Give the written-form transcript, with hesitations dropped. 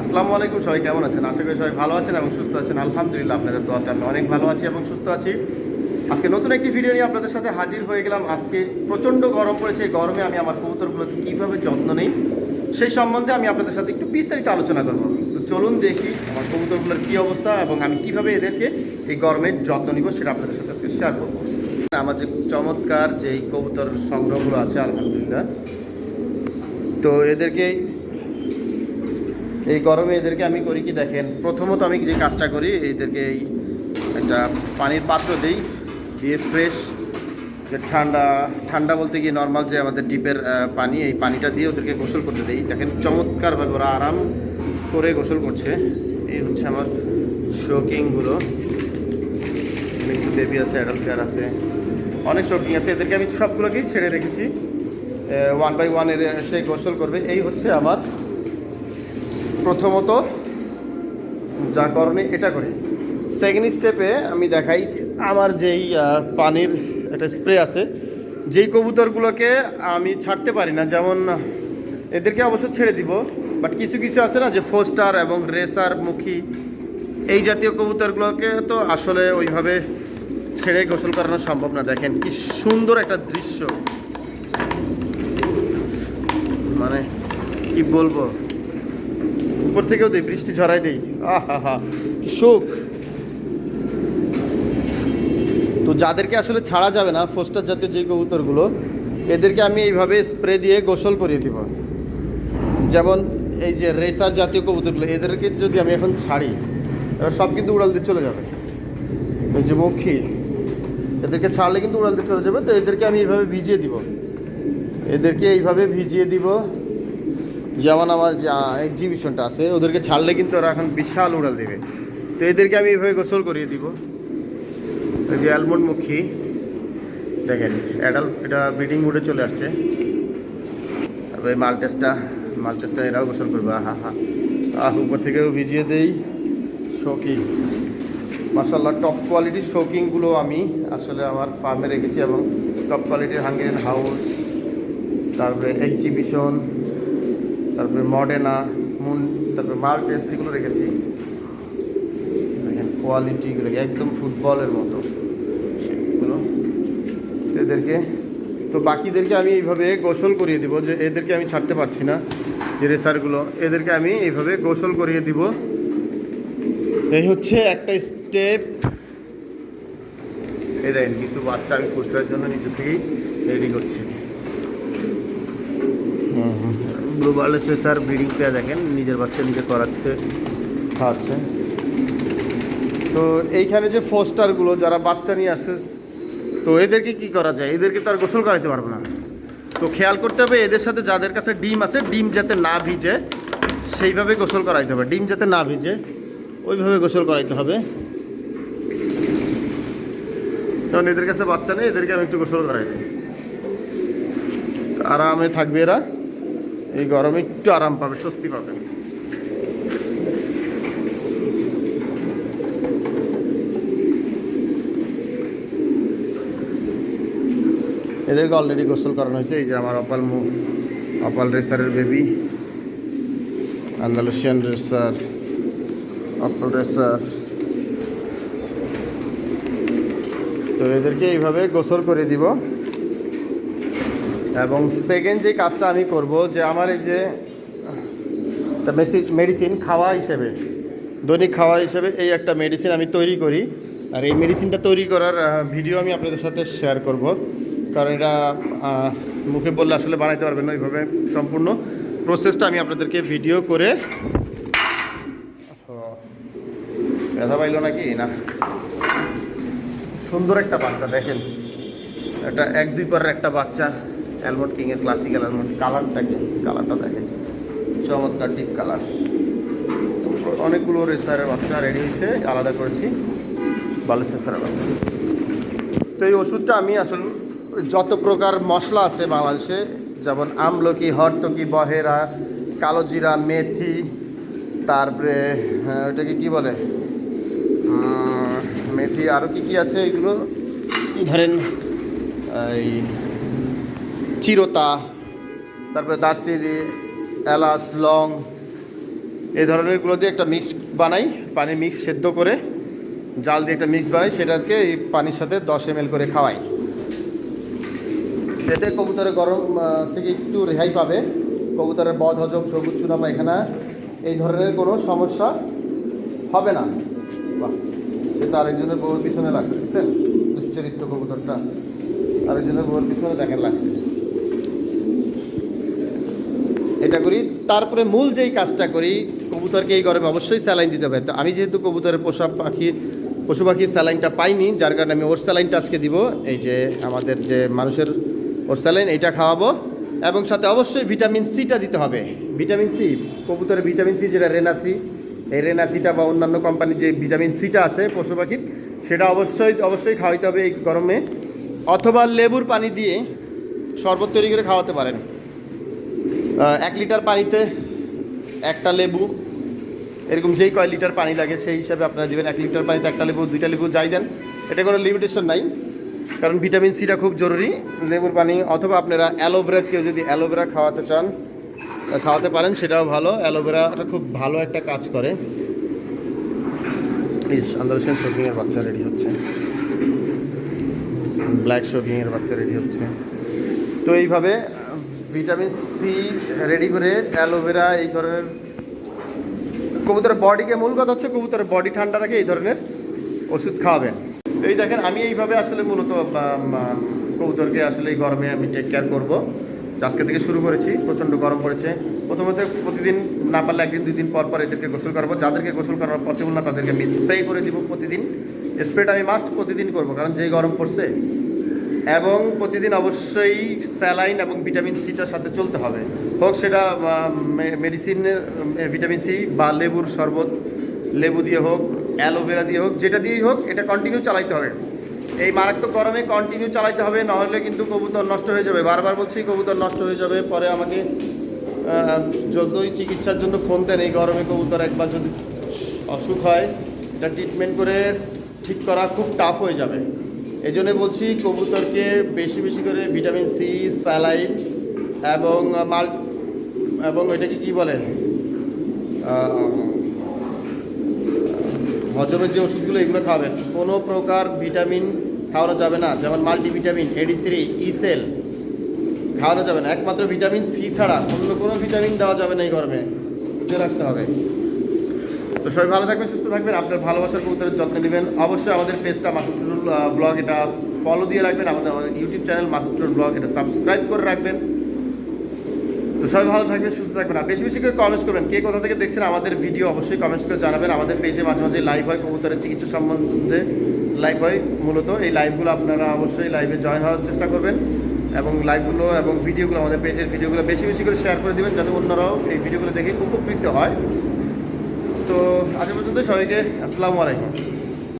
আসসালামু আলাইকুম, সবাই কেমন আছেন? আশা করি সবাই ভালো আছেন এবং সুস্থ আছেন। আলহামদুলিল্লাহ, আপনাদের দোয়াতে আমি অনেক ভালো আছি এবং সুস্থ আছি। আজকে নতুন একটি ভিডিও নিয়ে আপনাদের সাথে হাজির হয়ে গেলাম। আজকে প্রচণ্ড গরম পড়েছে। এই গরমে আমি আমার কবুতরগুলোকে কীভাবে যত্ন নিই সেই সম্বন্ধে আমি আপনাদের সাথে একটু বিস্তারিত আলোচনা করব। তো চলুন দেখি আমার কবুতরগুলোর কী অবস্থা এবং আমি কীভাবে এদেরকে এই গরমের যত্ন নিব সেটা আপনাদের সাথে আজকে শেয়ার করবো। আমার যে চমৎকার যেই কবুতর সংগ্রহগুলো আছে আলহামদুলিল্লাহ, তো এদেরকে এই গরমে এদেরকে আমি করি কি দেখেন, প্রথমত আমি যে কাজটা করি, এদেরকে এই একটা পানির পাত্র দিই, দিয়ে ফ্রেশ যে ঠান্ডা ঠান্ডা বলতে গিয়ে নর্মাল যে আমাদের ডিপের পানি, এই পানিটা দিয়ে ওদেরকে গোসল করতে দিই। দেখেন চমৎকারভাবে ওরা আরাম করে গোসল করছে। এই হচ্ছে আমার শোকিংগুলো, কিছু বেবি আছে, অ্যাডাল্ট পেয়ার আছে, অনেক শোকিং আছে। এদেরকে আমি সবগুলোকেই ছেড়ে রেখেছি, 1 বাই 1 সে গোসল করবে। এই হচ্ছে আমার প্রথমত যা করণীয় এটা করি। সেকেন্ড স্টেপে আমি দেখাই আমার যেই পানির একটা স্প্রে আছে, যেই কবুতরগুলোকে আমি ছাড়তে পারি না, যেমন এদেরকে অবশ্য ছেড়ে দিব, বাট কিছু কিছু আছে না যে ফোস্টার এবং রেসার মুখী, এই জাতীয় কবুতরগুলোকে তো আসলে ওইভাবে ছেড়ে গোসল করানো সম্ভব না। দেখেন কি সুন্দর একটা দৃশ্য, মানে কি বলবো, উপর থেকেও দিই, বৃষ্টি ঝরাই দিই, আহা হা সুখ। তো যাদেরকে আসলে ছাড়া যাবে না, ফোস্টার জাতীয় যে কবুতরগুলো, এদেরকে আমি এইভাবে স্প্রে দিয়ে গোসল করিয়ে দিব। যেমন এই যে রেসার জাতীয় কবুতরগুলো, এদেরকে যদি আমি এখন ছাড়ি, এরা সব কিন্তু উড়াল দিয়ে চলে যাবে। এই যে মক্ষী, এদেরকে ছাড়লে কিন্তু উড়াল দিয়ে চলে যাবে। তো এদেরকে আমি এইভাবে ভিজিয়ে দিব, এদেরকে এইভাবে ভিজিয়ে দিব। যেমন আমার যে এক্সিবিশনটা আছে, ওদেরকে ছাড়লে কিন্তু ওরা এখন বিশাল উড়াল দেবে। তো এদেরকে আমি এইভাবে গোসল করিয়ে দিব। এই যে অ্যালমন্ড মুখী, দেখেন অ্যাডাল্ট, এটা ব্রিডিং মুডে চলে আসছে। তারপরে মাল্টেসটা এরাও গোসল করবে, উপর থেকেও ভিজিয়ে দেই। শোকিং মাশাআল্লাহ, টপ কোয়ালিটির শোকিংগুলো আমি আসলে আমার ফার্মে রেখেছি, এবং টপ কোয়ালিটির হাঙ্গেরিয়ান হাউস, তারপরে এক্সিবিশন, তারপরে মডেনা, তারপরে মাল্টেস, এগুলো রেখেছি। দেখেন কোয়ালিটিগুলো একদম ফুটবলের মতো সেগুলো। এদেরকে তো বাকিদেরকে আমি এইভাবে গোসল করিয়ে দিব, যে এদেরকে আমি ছাড়তে পারছি না, যে রেসারগুলো, এদেরকে আমি এইভাবে গোসল করিয়ে দিব। এই হচ্ছে একটা স্টেপ। এই দেখেন কিছু বাচ্চা আমি পোস্টারের জন্য নিজে থেকেই রেডি করছি। ব্লু বার্লেস রেসার ব্রিডিং পেয়ে দেখেন নিজের বাচ্চা নিজে করাচ্ছে, খাওয়াচ্ছে। তো এইখানে যে ফোস্টারগুলো যারা বাচ্চা নিয়ে আসে, তো এদেরকে কি করা যায়? এদেরকে তো আর গোসল করাইতে পারবো না। তো খেয়াল করতে হবে এদের সাথে যাদের কাছে ডিম আছে, ডিম যাতে না ভিজে সেইভাবে গোসল করাইতে হবে। ডিম যাতে না ভিজে ওইভাবে গোসল করাইতে হবে। কারণ এদের কাছে বাচ্চা নেই, এদেরকে আমি একটু গোসল করাই দিই, আরামে থাকবে এরা। এই গরমে একটু আরাম পাবে, স্বস্তি পাবে। এদেরকে অলরেডি গোসল করানো হয়েছে। এই যে আমার অপাল রেসারের baby, Andalusian racer, opal racer. তো এদেরকে এইভাবে গোসল করে দিব। এবং সেকেন্ড যে কাজটা আমি করব, যে আমার এই যে মেডিসিন খাওয়া হিসেবে, দৈনিক খাওয়া হিসেবে এই একটা মেডিসিন আমি তৈরি করি। আর এই মেডিসিনটা তৈরি করার ভিডিও আমি আপনাদের সাথে শেয়ার করব, কারণ এটা মুখে বললে আসলে বানাইতে পারবেন না। ওইভাবে সম্পূর্ণ প্রসেসটা আমি আপনাদেরকে ভিডিও করে, ব্যথা পাইল নাকি না, সুন্দর একটা বাচ্চা দেখেন, এটা 1-2 পরের একটা বাচ্চা, অ্যালমন্ড কিংয়ের ক্লাসিক্যাল অ্যালমন্ড। কালারটা দেখেন চমৎকার, ডিপ কালার। অনেকগুলো রেসারের বাচ্চা রেডি হয়েছে, আলাদা করেছি বার্লেস রেসারের বাচ্চা। তো এই ওষুধটা আমি আসলে যত প্রকার মশলা আছে বাংলাদেশে, যেমন আমলকি, হরতকি, বহেরা, কালো জিরা, মেথি, তারপরে ওটাকে কী বলে, মেথি, আরও কী আছে এগুলো ধরেন, এই চিরতা, তারপরে দারচিনি, এলাচ, লং, এই ধরনেরগুলো দিয়ে একটা মিক্সড বানাই, পানি মিক্স সেদ্ধ করে জাল দিয়ে একটা মিক্স বানাই, সেটাকে এই পানির সাথে 10 ml করে খাওয়াই। এতে কবুতরের গরম থেকে একটু রেহাই পাবে, কবুতরের বদ হজম, সবুজ চুনা পায়খানা এই ধরনের কোনো সমস্যা হবে না। বাহ, এটা আরেকজনের বউর পিছনে লাগছে, বুঝছেন? দুশ্চরিত্র কবুতরটা আরেকজনের বউর পিছনে দেখেন লাগছে। এটা করি, তারপরে মূল যেই কাজটা করি, কবুতরকে এই গরমে অবশ্যই স্যালাইন দিতে হবে। তো আমি যেহেতু কবুতরের পশু পাখির স্যালাইনটা পাইনি, যার কারণে আমি ওর স্যালাইনটা আজকে দিব। এই যে আমাদের যে মানুষের ওর স্যালাইন, এইটা খাওয়াবো, এবং সাথে অবশ্যই ভিটামিন সিটা দিতে হবে। ভিটামিন সি, কবুতরের ভিটামিন সি যেটা রেনাসি, এই রেনাসিটা বা অন্যান্য কোম্পানির যে ভিটামিন সিটা আছে পশু পাখির, সেটা অবশ্যই খাওয়াইতে হবে এই গরমে। অথবা লেবুর পানি দিয়ে শরবত তৈরি করে খাওয়াতে পারেন। 1 লিটার পানিতে একটা লেবু, এরকম যেই কয় লিটার পানি লাগে সেই হিসাবে আপনারা দেবেন। 1 লিটার পানিতে একটা লেবু, 2টা লেবু যাই দেন, এটা কোনো লিমিটেশন নাই, কারণ ভিটামিন সিটা খুব জরুরি লেবুর পানি। অথবা আপনারা অ্যালোভেরা, কেউ যদি অ্যালোভেরা খাওয়াতে চান খাওয়াতে পারেন, সেটাও ভালো। অ্যালোভেরাটা খুব ভালো একটা কাজ করে। এই আন্দারসেন শোকিংয়ের বাচ্চা রেডি হচ্ছে, ব্ল্যাক শোকিংয়ের বাচ্চা রেডি হচ্ছে। তো এইভাবে ভিটামিন সি রেডি করে অ্যালোভেরা, এই ধরনের কবুতরের বডিকে, মূল কথা হচ্ছে কবুতরের বডি ঠান্ডা রাখে এই ধরনের ওষুধ খাওয়াবেন। এই দেখেন, আমি এইভাবে আসলে মূলত কবুতরকে আসলে এই গরমে আমি টেক কেয়ার করবো। আজকে থেকে শুরু করেছি, প্রচণ্ড গরম পড়েছে। প্রথমত প্রতিদিন না পারলে 1 দিন 2 দিন পর পর এদেরকে গোসল করাবো। যাদেরকে গোসল করানো পসিবল না তাদেরকে আমি স্প্রে করে দিব প্রতিদিন। স্প্রেটা আমি মাস্ট প্রতিদিন করবো, কারণ যেই গরম পড়ছে। এবং প্রতিদিন অবশ্যই স্যালাইন এবং ভিটামিন সিটার সাথে চলতে হবে, হোক সেটা মেডিসিনের ভিটামিন সি বা লেবুর শরবত, লেবু দিয়ে হোক, অ্যালোভেরা দিয়ে হোক, যেটা দিয়েই হোক, এটা কন্টিনিউ চালাইতে হবে। এই মারাত্মক গরমে কন্টিনিউ চালাইতে হবে, নাহলে কিন্তু কবুতর নষ্ট হয়ে যাবে। বারবার বলছি, কবুতর নষ্ট হয়ে যাবে। পরে আমাকে যতই চিকিৎসার জন্য ফোন দেন, এই গরমে কবুতর একবার যদি অসুখ হয়, এটা ট্রিটমেন্ট করে ঠিক করা খুব টাফ হয়ে যাবে। এই জন্য বলছি, কবুতরকে বেশি বেশি করে ভিটামিন সি, স্যালাইন এবং এটাকে কী বলে, হজমের যে ওষুধগুলো, এগুলো খাবেন। কোনো প্রকার ভিটামিন খাওয়ানো যাবে না, যেমন মাল্টিভিটামিন, AD3, ইসেল খাওয়ানো যাবে না। একমাত্র ভিটামিন সি ছাড়া অন্য কোনো ভিটামিন দেওয়া যাবে না এই গরমে, বুঝে রাখতে হবে। তো সবাই ভালো থাকবেন, সুস্থ থাকবেন, আপনার ভালোবাসার কবুতরের যত্ন নেবেন। অবশ্যই আমাদের পেজটা মাসুদ টুটুল ব্লগ, এটা ফলো দিয়ে রাখবেন। আমাদের YouTube channel Masud Tutul blog, এটা সাবস্ক্রাইব করে রাখবেন। তো সবাই ভালো থাকবেন, সুস্থ থাকবেন। আর বেশি বেশি করে কমেন্টস করবেন, কে কোথা থেকে দেখছেন আমাদের ভিডিও, অবশ্যই কমেন্টস করে জানাবেন। আমাদের পেজে মাঝে মাঝে লাইভ হয়, কবুতরের চিকিৎসা সম্বন্ধে লাইভ হয়। মূলত এই লাইভগুলো আপনারা অবশ্যই লাইভে জয়েন হওয়ার চেষ্টা করবেন, এবং লাইভগুলো এবং ভিডিওগুলো, আমাদের পেজের ভিডিওগুলো বেশি বেশি করে শেয়ার করে দেবেন, যাতে অন্যরাও এই ভিডিওগুলো দেখে উপকৃত হয়। তো আজ পর্যন্ত সবাইকে আসসালামু আলাইকুম।